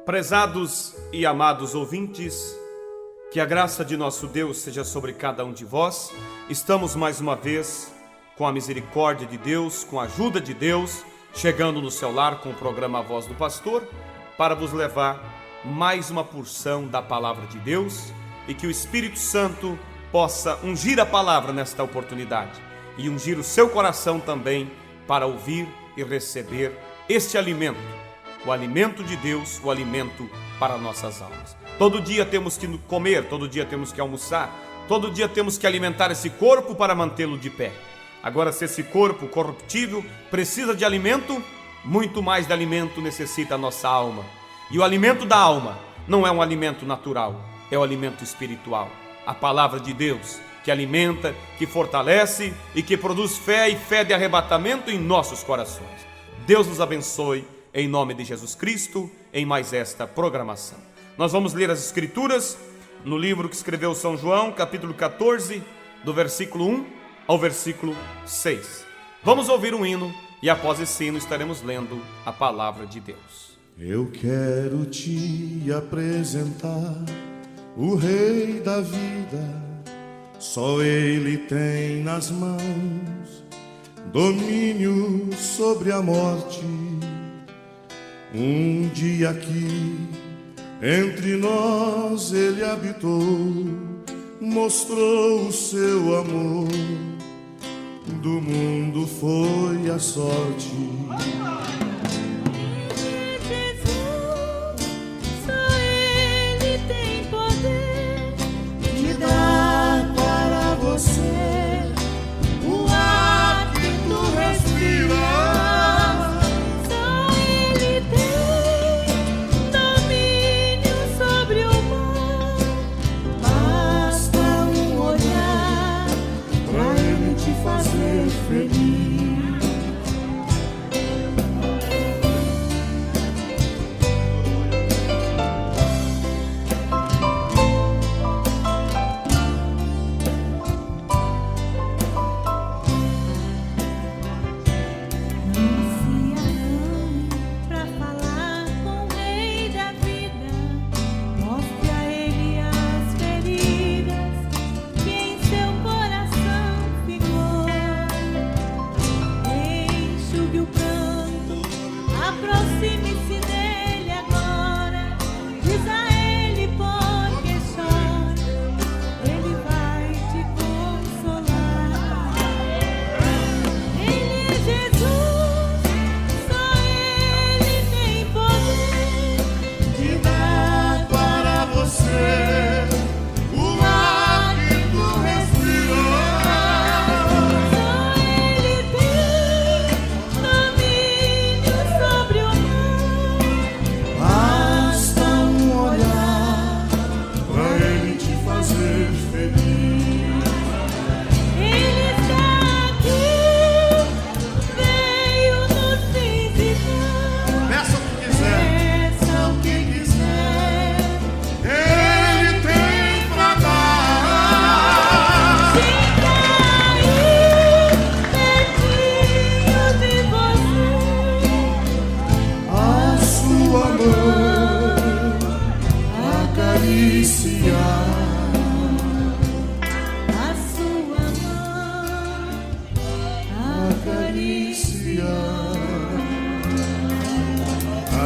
Prezados e amados ouvintes, que a graça de nosso Deus seja sobre cada um de vós. Estamos mais uma vez, com a misericórdia de Deus, com a ajuda de Deus, chegando no seu lar com o programa A Voz do Pastor, para vos levar mais uma porção da Palavra de Deus e que o Espírito Santo possa ungir a palavra nesta oportunidade e ungir o seu coração também para ouvir e receber este alimento, o alimento de Deus, o alimento para nossas almas. Todo dia temos que comer, todo dia temos que almoçar, todo dia temos que alimentar esse corpo para mantê-lo de pé. Agora, se esse corpo corruptível precisa de alimento, muito mais de alimento necessita a nossa alma. E o alimento da alma não é um alimento natural, é o alimento espiritual. A palavra de Deus, que alimenta, que fortalece e que produz fé e fé de arrebatamento em nossos corações. Deus nos abençoe, em nome de Jesus Cristo, em mais esta programação. Nós vamos ler as Escrituras no livro que escreveu São João, capítulo 14, do versículo 1 ao versículo 6. Vamos ouvir um hino e após esse hino estaremos lendo a palavra de Deus. Eu quero te apresentar o Rei da vida, só Ele tem nas mãos domínio sobre a morte. Um dia aqui entre nós Ele habitou, mostrou o seu amor, do mundo foi a sorte.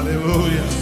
Aleluia.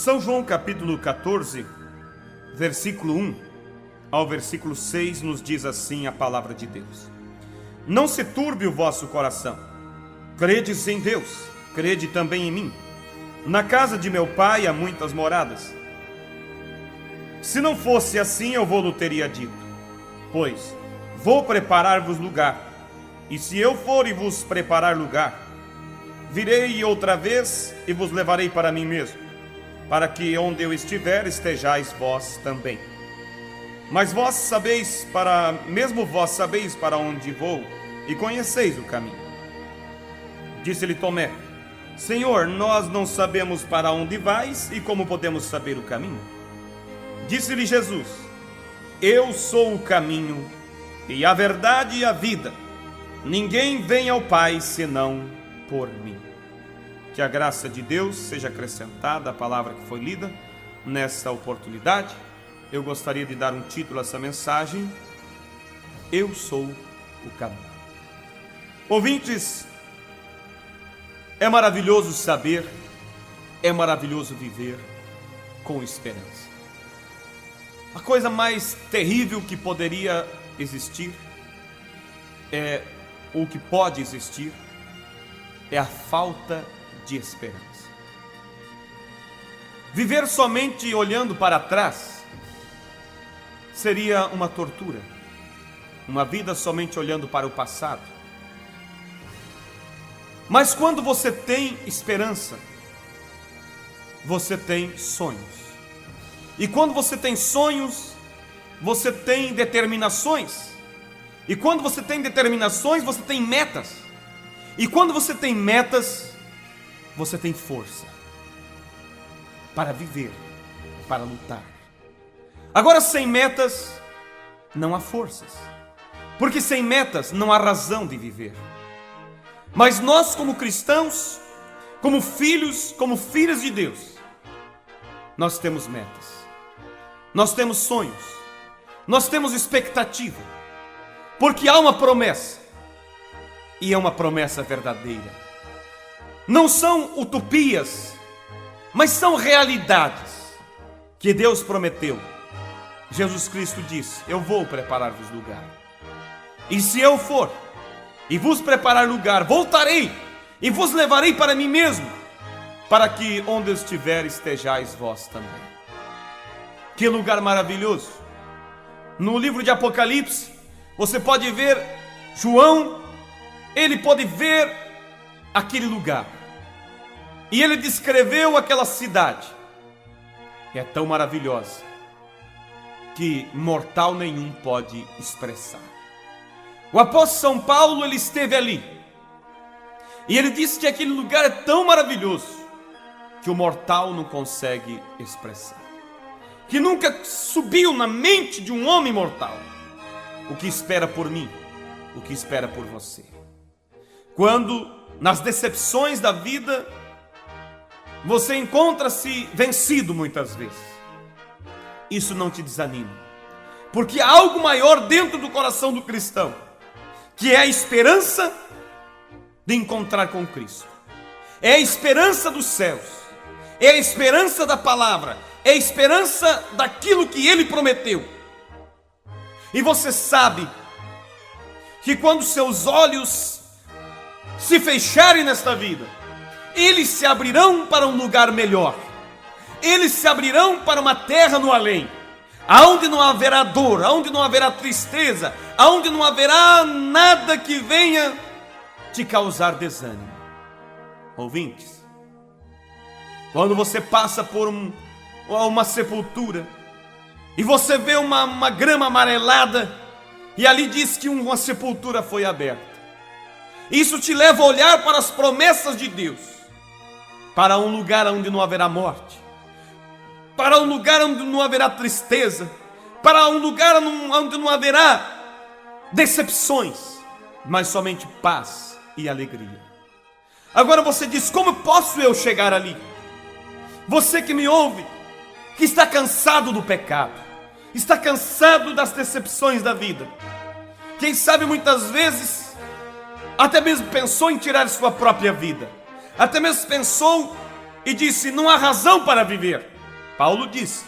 São João capítulo 14, versículo 1 ao versículo 6 nos diz assim a palavra de Deus: Não se turbe o vosso coração, credes em Deus, crede também em mim. Na casa de meu pai há muitas moradas. Se não fosse assim, eu vou-lhe teria dito. Pois vou preparar-vos lugar. E se eu for e vos preparar lugar, virei outra vez e vos levarei para mim mesmo, para que onde eu estiver estejais vós também. Mas vós sabeis para onde vou e conheceis o caminho. Disse-lhe Tomé: Senhor, nós não sabemos para onde vais e como podemos saber o caminho? Disse-lhe Jesus: Eu sou o caminho e a verdade e a vida. Ninguém vem ao Pai senão por mim. Que a graça de Deus seja acrescentada à palavra que foi lida nesta oportunidade. Eu gostaria de dar um título a essa mensagem: Eu sou o caminho. Ouvintes, é maravilhoso saber, é maravilhoso viver com esperança. A coisa mais terrível que poderia existir ou que pode existir é a falta de esperança. Viver somente olhando para trás seria uma tortura. Uma vida somente olhando para o passado. Mas quando você tem esperança, você tem sonhos. E quando você tem sonhos, você tem determinações. E quando você tem determinações, você tem metas. E quando você tem metas, você tem força para viver, para lutar. Agora, sem metas, não há forças. Porque sem metas, não há razão de viver. Mas nós, como cristãos, como filhos, como filhas de Deus, nós temos metas. Nós temos sonhos. Nós temos expectativa. Porque há uma promessa. E é uma promessa verdadeira. Não são utopias, mas são realidades que Deus prometeu. Jesus Cristo disse: Eu vou preparar-vos lugar. E se eu for e vos preparar lugar, voltarei e vos levarei para mim mesmo, para que onde eu estiver estejais vós também. Que lugar maravilhoso! No livro de Apocalipse, você pode ver João, ele pode ver aquele lugar. E ele descreveu aquela cidade. É tão maravilhosa que mortal nenhum pode expressar. O apóstolo São Paulo, ele esteve ali. E ele disse que aquele lugar é tão maravilhoso que o mortal não consegue expressar. Que nunca subiu na mente de um homem mortal o que espera por mim, o que espera por você. Quando nas decepções da vida você encontra-se vencido muitas vezes, isso não te desanima, porque há algo maior dentro do coração do cristão, que é a esperança de encontrar com Cristo. É a esperança dos céus, é a esperança da palavra, é a esperança daquilo que Ele prometeu. E você sabe que quando seus olhos se fecharem nesta vida, eles se abrirão para um lugar melhor. Eles se abrirão para uma terra no além, aonde não haverá dor, aonde não haverá tristeza, aonde não haverá nada que venha te causar desânimo. Ouvintes, quando você passa por uma sepultura e você vê uma grama amarelada e ali diz que uma sepultura foi aberta, isso te leva a olhar para as promessas de Deus, para um lugar onde não haverá morte, para um lugar onde não haverá tristeza, para um lugar onde não haverá decepções, mas somente paz e alegria. Agora você diz: como posso eu chegar ali? Você que me ouve, que está cansado do pecado, está cansado das decepções da vida, quem sabe muitas vezes até mesmo pensou em tirar sua própria vida, até mesmo pensou e disse: não há razão para viver. Paulo disse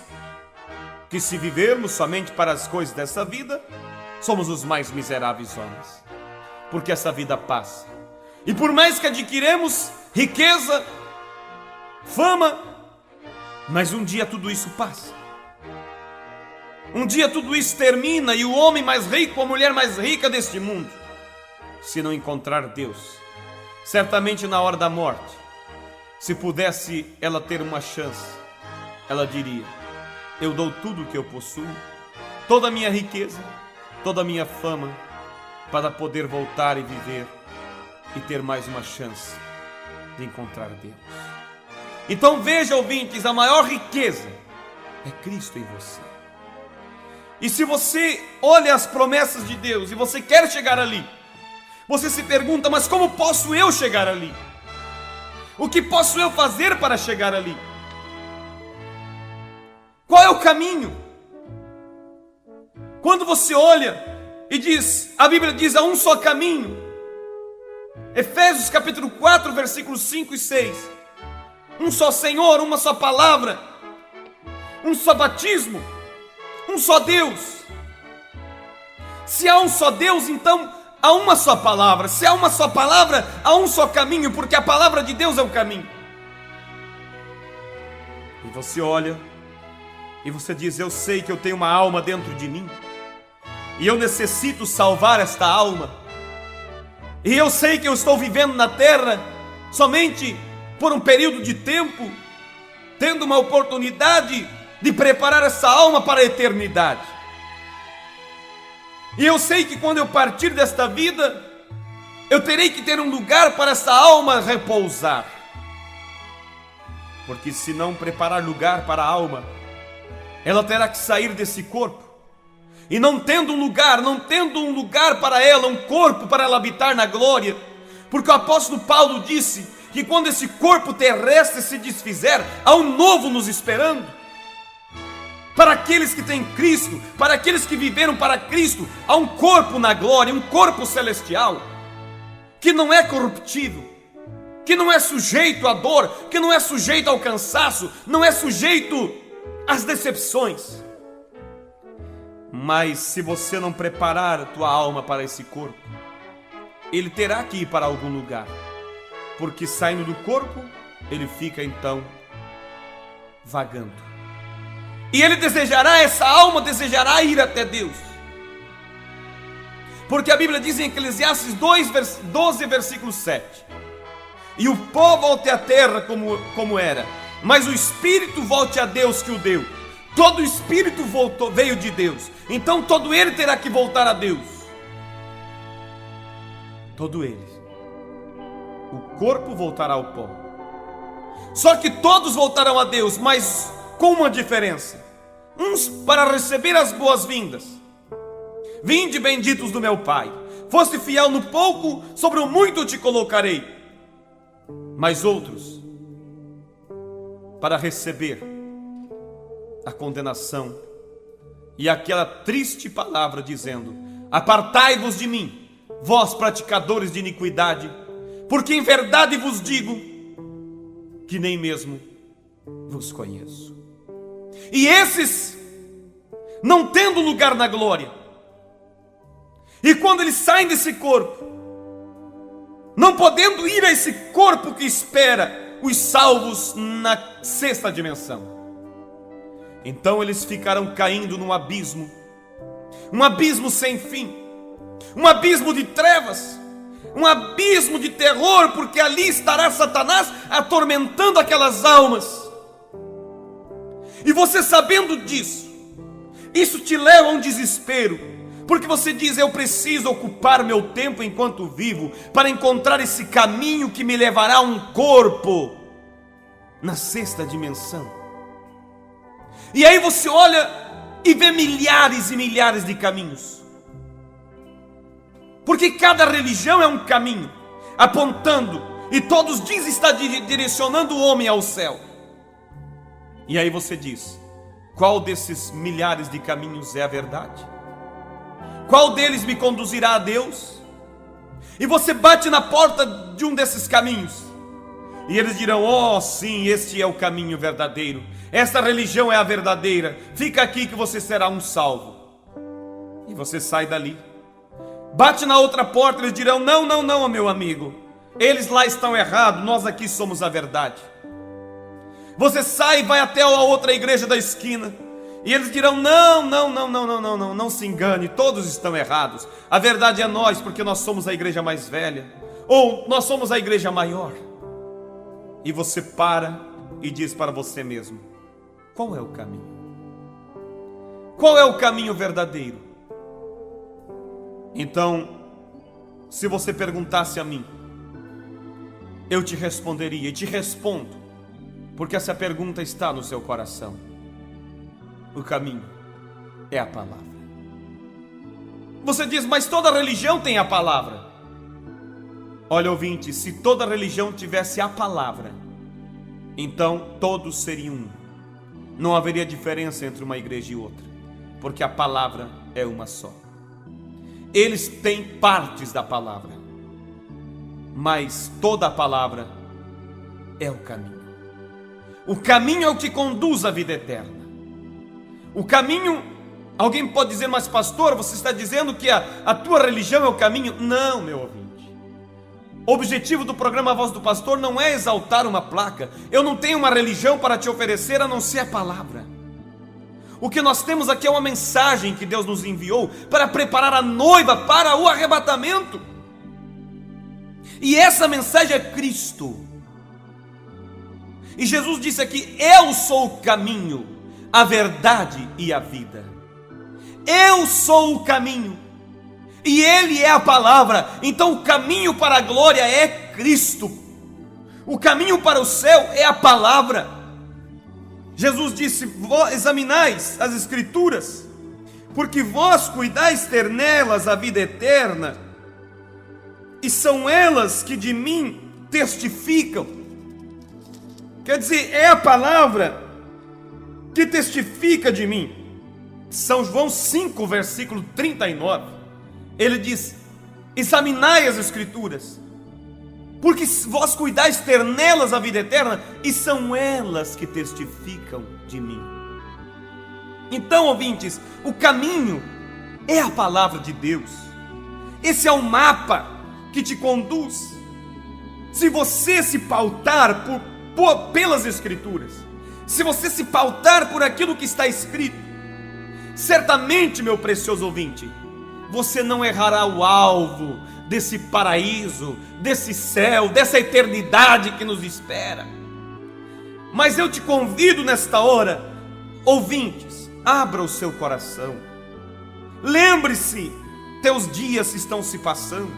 que se vivermos somente para as coisas dessa vida, somos os mais miseráveis homens, porque essa vida passa, e por mais que adquiremos riqueza, fama, mas um dia tudo isso passa. Um dia tudo isso termina e o homem mais rico, a mulher mais rica deste mundo, se não encontrar Deus, certamente na hora da morte, se pudesse ela ter uma chance, ela diria: eu dou tudo o que eu possuo, toda a minha riqueza, toda a minha fama, para poder voltar e viver e ter mais uma chance de encontrar Deus. Então veja, ouvintes, a maior riqueza é Cristo em você. E se você olha as promessas de Deus e você quer chegar ali, você se pergunta: mas como posso eu chegar ali? O que posso eu fazer para chegar ali? Qual é o caminho? Quando você olha e diz, a Bíblia diz: há um só caminho. Efésios capítulo 4, versículos 5 e 6. Um só Senhor, uma só palavra, um só batismo, um só Deus. Se há um só Deus, então há uma só palavra. Se há uma só palavra, há um só caminho, porque a palavra de Deus é o caminho. E você olha e você diz: eu sei que eu tenho uma alma dentro de mim, e eu necessito salvar esta alma. E eu sei que eu estou vivendo na terra somente por um período de tempo, tendo uma oportunidade de preparar essa alma para a eternidade. E eu sei que quando eu partir desta vida, eu terei que ter um lugar para essa alma repousar. Porque se não preparar lugar para a alma, ela terá que sair desse corpo. E não tendo um lugar para ela, um corpo para ela habitar na glória, porque o apóstolo Paulo disse que quando esse corpo terrestre se desfizer, há um novo nos esperando. Para aqueles que têm Cristo, para aqueles que viveram para Cristo, há um corpo na glória, um corpo celestial, que não é corruptível, que não é sujeito à dor, que não é sujeito ao cansaço, não é sujeito às decepções. Mas se você não preparar a tua alma para esse corpo, ele terá que ir para algum lugar, porque saindo do corpo, ele fica então vagando. E ele desejará, essa alma desejará ir até Deus. Porque a Bíblia diz em Eclesiastes 12, versículo 7: e o pó volte à terra como era, mas o espírito volte a Deus que o deu. Todo o espírito veio de Deus, então todo ele terá que voltar a Deus. Todo ele. O corpo voltará ao pó. Só que todos voltarão a Deus, mas com uma diferença: uns para receber as boas-vindas. Vinde, benditos do meu Pai, foste fiel no pouco, sobre o muito te colocarei. Mas outros para receber a condenação e aquela triste palavra dizendo: apartai-vos de mim, vós praticadores de iniquidade, porque em verdade vos digo que nem mesmo vos conheço. E esses, não tendo lugar na glória, e quando eles saem desse corpo, não podendo ir a esse corpo que espera os salvos na sexta dimensão, então eles ficarão caindo num abismo, um abismo sem fim, um abismo de trevas, um abismo de terror, porque ali estará Satanás atormentando aquelas almas. E você sabendo disso, isso te leva a um desespero, porque você diz: eu preciso ocupar meu tempo enquanto vivo para encontrar esse caminho que me levará a um corpo na sexta dimensão. E aí você olha e vê milhares e milhares de caminhos, porque cada religião é um caminho apontando, e todos dizem estar direcionando o homem ao céu. E aí você diz: qual desses milhares de caminhos é a verdade? Qual deles me conduzirá a Deus? E você bate na porta de um desses caminhos, e eles dirão: oh sim, este é o caminho verdadeiro, esta religião é a verdadeira, fica aqui que você será um salvo. E você sai dali, bate na outra porta, eles dirão: não, não, não, meu amigo, eles lá estão errados, nós aqui somos a verdade. Você sai e vai até a outra igreja da esquina, E eles dirão: não, não se engane, todos estão errados. A verdade é nós, porque nós somos a igreja mais velha, ou nós somos a igreja maior. E você para e diz para você mesmo: qual é o caminho? Qual é o caminho verdadeiro? Então, se você perguntasse a mim, eu te responderia, e te respondo, porque essa pergunta está no seu coração. O caminho é a palavra. Você diz: mas toda religião tem a palavra. Olha, ouvinte, se toda religião tivesse a palavra, então todos seriam um. Não haveria diferença entre uma igreja e outra, porque a palavra é uma só. Eles têm partes da palavra, mas toda a palavra é o caminho. O caminho é o que conduz à vida eterna. O caminho, alguém pode dizer: mas pastor, você está dizendo que a tua religião é o caminho? Não, meu ouvinte. O objetivo do programa Voz do Pastor não é exaltar uma placa. Eu não tenho uma religião para te oferecer a não ser a palavra. O que nós temos aqui é uma mensagem que Deus nos enviou para preparar a noiva para o arrebatamento. E essa mensagem é Cristo. E Jesus disse aqui: eu sou o caminho, a verdade e a vida. Eu sou o caminho, e Ele é a palavra. Então o caminho para a glória é Cristo. O caminho para o céu é a palavra. Jesus disse: examinais as Escrituras, porque vós cuidais ter nelas a vida eterna, e são elas que de mim testificam. Quer dizer, é a palavra que testifica de mim. São João 5, versículo 39, ele diz: examinai as Escrituras, porque vós cuidais ter nelas a vida eterna, e são elas que testificam de mim. Então, ouvintes, o caminho é a palavra de Deus. Esse é o mapa que te conduz. Se você se pautar pelas Escrituras, se você se pautar por aquilo que está escrito, certamente, meu precioso ouvinte, você não errará o alvo desse paraíso, desse céu, dessa eternidade que nos espera. Mas eu te convido nesta hora, ouvintes, abra o seu coração. Lembre-se, teus dias estão se passando.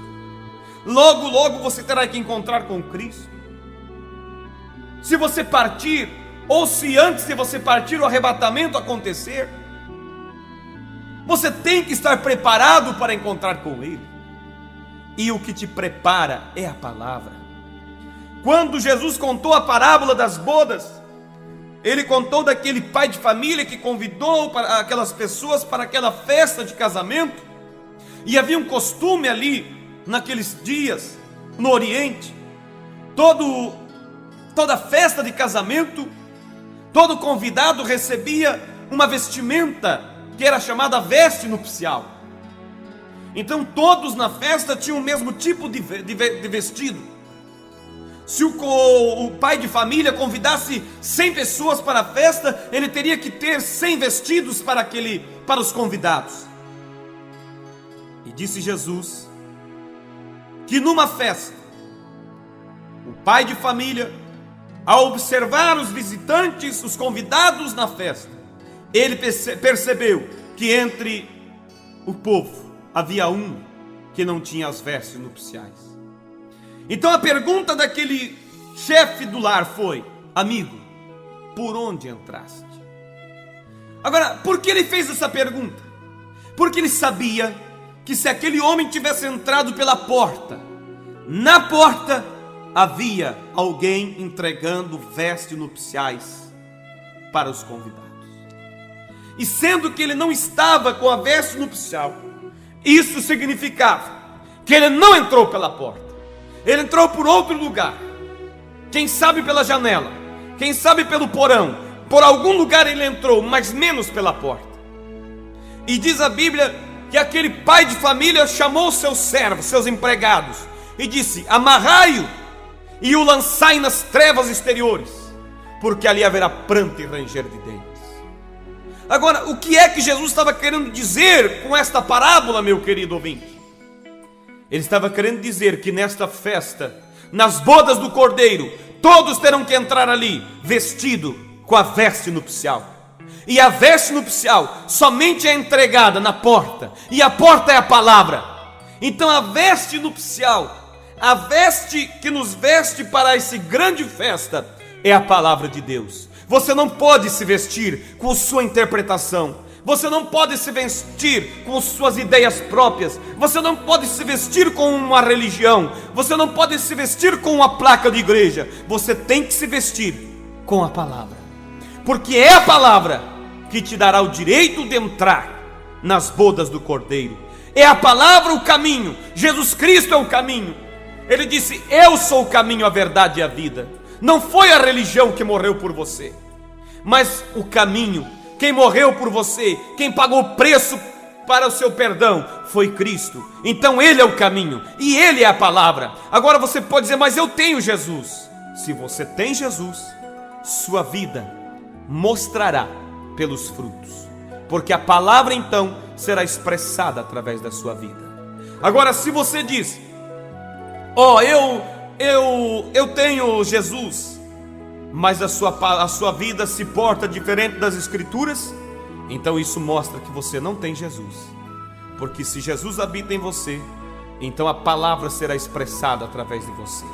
Logo, logo você terá que encontrar com Cristo. Se você partir, ou se antes de você partir o arrebatamento acontecer, você tem que estar preparado para encontrar com Ele. E o que te prepara é a palavra. Quando Jesus contou a parábola das bodas, Ele contou daquele pai de família que convidou aquelas pessoas para aquela festa de casamento. E havia um costume ali, naqueles dias, no Oriente, toda festa de casamento, todo convidado recebia uma vestimenta que era chamada veste nupcial. Então todos na festa tinham o mesmo tipo de vestido. Se o pai de família convidasse 100 pessoas para a festa, ele teria que ter 100 vestidos para os convidados. E disse Jesus que numa festa, o pai de família, ao observar os visitantes, os convidados na festa, ele percebeu que entre o povo havia um que não tinha as vestes nupciais. Então a pergunta daquele chefe do lar foi: amigo, por onde entraste? Agora, por que ele fez essa pergunta? Porque ele sabia que se aquele homem tivesse entrado pela porta, na porta havia alguém entregando vestes nupciais para os convidados. E sendo que ele não estava com a veste nupcial, isso significava que ele não entrou pela porta, ele entrou por outro lugar. Quem sabe pela janela, quem sabe pelo porão, por algum lugar ele entrou, mas menos pela porta. E diz a Bíblia que aquele pai de família chamou seus servos, seus empregados, e disse: amarrai-o e o lançai nas trevas exteriores, porque ali haverá pranto e ranger de dentes. Agora, o que é que Jesus estava querendo dizer com esta parábola, meu querido ouvinte? Ele estava querendo dizer que nesta festa, nas bodas do Cordeiro, todos terão que entrar ali vestido com a veste nupcial. E a veste nupcial somente é entregada na porta, e a porta é a palavra. Então a veste nupcial, a veste que nos veste para essa grande festa, é a palavra de Deus. Você não pode se vestir com sua interpretação, você não pode se vestir com suas ideias próprias, você não pode se vestir com uma religião, você não pode se vestir com uma placa de igreja. Você tem que se vestir com a palavra, porque é a palavra que te dará o direito de entrar nas bodas do Cordeiro. É a palavra o caminho. Jesus Cristo é o caminho. Ele disse: eu sou o caminho, a verdade e a vida. Não foi a religião que morreu por você, mas o caminho. Quem morreu por você, quem pagou o preço para o seu perdão, foi Cristo. Então Ele é o caminho e Ele é a palavra. Agora você pode dizer: mas eu tenho Jesus. Se você tem Jesus, sua vida mostrará pelos frutos, porque a palavra então será expressada através da sua vida. Agora, se você diz: eu tenho Jesus, mas a sua vida se porta diferente das Escrituras, então isso mostra que você não tem Jesus. Porque se Jesus habita em você, então a palavra será expressada através de você,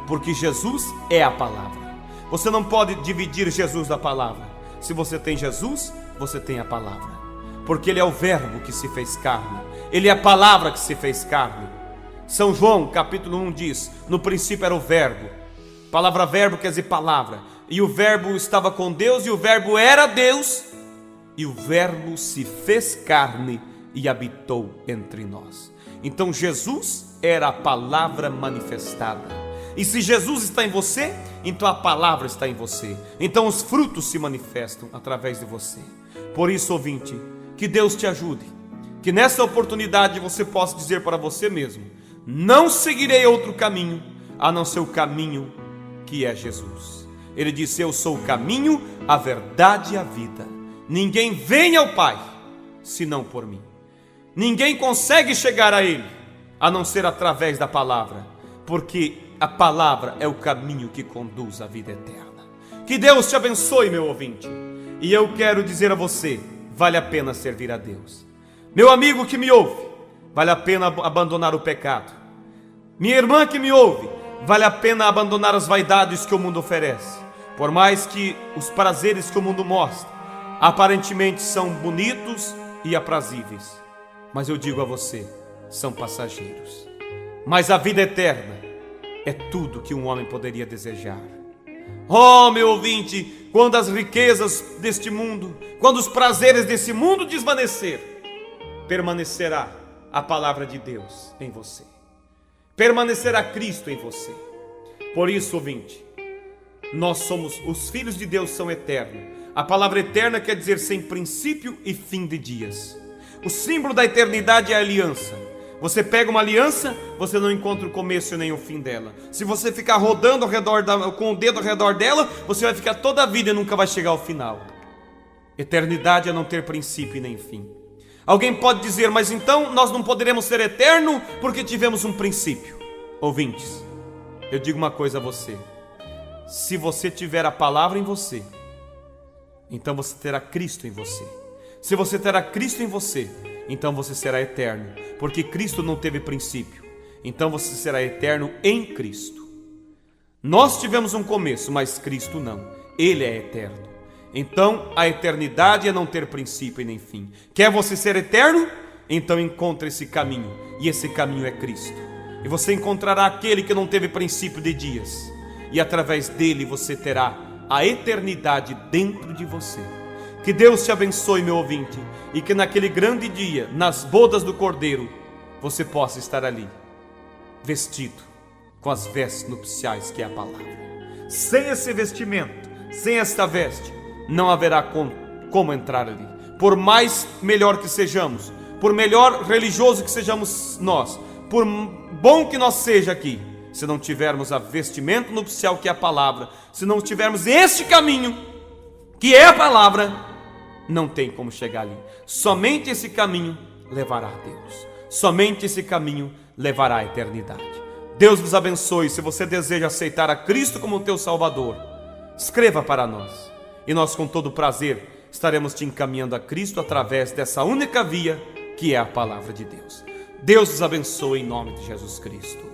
porque Jesus é a palavra. Você não pode dividir Jesus da palavra. Se você tem Jesus, você tem a palavra, porque Ele é o verbo que se fez carne, Ele é a palavra que se fez carne. São João capítulo 1 diz: no princípio era o verbo. Palavra verbo quer dizer palavra. E o verbo estava com Deus, e o verbo era Deus, e o verbo se fez carne e habitou entre nós. Então Jesus era a palavra manifestada. E se Jesus está em você, então a palavra está em você. Então os frutos se manifestam através de você. Por isso, ouvinte, que Deus te ajude, que nessa oportunidade você possa dizer para você mesmo: não seguirei outro caminho a não ser o caminho que é Jesus. Ele disse: eu sou o caminho, a verdade e a vida. Ninguém vem ao Pai senão por mim. Ninguém consegue chegar a Ele a não ser através da palavra, porque a palavra é o caminho que conduz à vida eterna. Que Deus te abençoe, meu ouvinte. E eu quero dizer a você: vale a pena servir a Deus. Meu amigo que me ouve, vale a pena abandonar o pecado. Minha irmã que me ouve, vale a pena abandonar as vaidades que o mundo oferece. Por mais que os prazeres que o mundo mostra aparentemente são bonitos e aprazíveis, mas eu digo a você: são passageiros. Mas a vida eterna é tudo que um homem poderia desejar. Oh, meu ouvinte, quando as riquezas deste mundo, quando os prazeres desse mundo desvanecer, permanecerá a palavra de Deus em você, permanecerá Cristo em você. Por isso, ouvinte, nós somos, os filhos de Deus são eternos. A palavra eterna quer dizer sem princípio e fim de dias. O símbolo da eternidade é a aliança. Você pega uma aliança, você não encontra o começo nem o fim dela. Se você ficar rodando com o dedo ao redor dela, você vai ficar toda a vida e nunca vai chegar ao final. Eternidade é não ter princípio e nem fim. Alguém pode dizer: mas então nós não poderemos ser eterno porque tivemos um princípio. Ouvintes, eu digo uma coisa a você: se você tiver a palavra em você, então você terá Cristo em você. Se você terá Cristo em você, então você será eterno, porque Cristo não teve princípio. Então você será eterno em Cristo. Nós tivemos um começo, mas Cristo não. Ele é eterno. Então a eternidade é não ter princípio e nem fim. Quer você ser eterno? Então encontre esse caminho, e esse caminho é Cristo. E você encontrará aquele que não teve princípio de dias, e através dele você terá a eternidade dentro de você. Que Deus te abençoe, meu ouvinte, e que naquele grande dia, nas bodas do Cordeiro, você possa estar ali, vestido com as vestes nupciais que é a palavra. Sem esse vestimento, sem esta veste, não haverá como entrar ali. Por mais melhor que sejamos, por melhor religioso que sejamos nós, por bom que nós seja aqui, se não tivermos a vestimenta nupcial que é a palavra, se não tivermos este caminho que é a palavra, não tem como chegar ali. Somente esse caminho levará a Deus. Somente esse caminho levará à eternidade. Deus vos abençoe. Se você deseja aceitar a Cristo como teu Salvador, escreva para nós e nós com todo prazer estaremos te encaminhando a Cristo através dessa única via que é a palavra de Deus. Deus vos abençoe em nome de Jesus Cristo.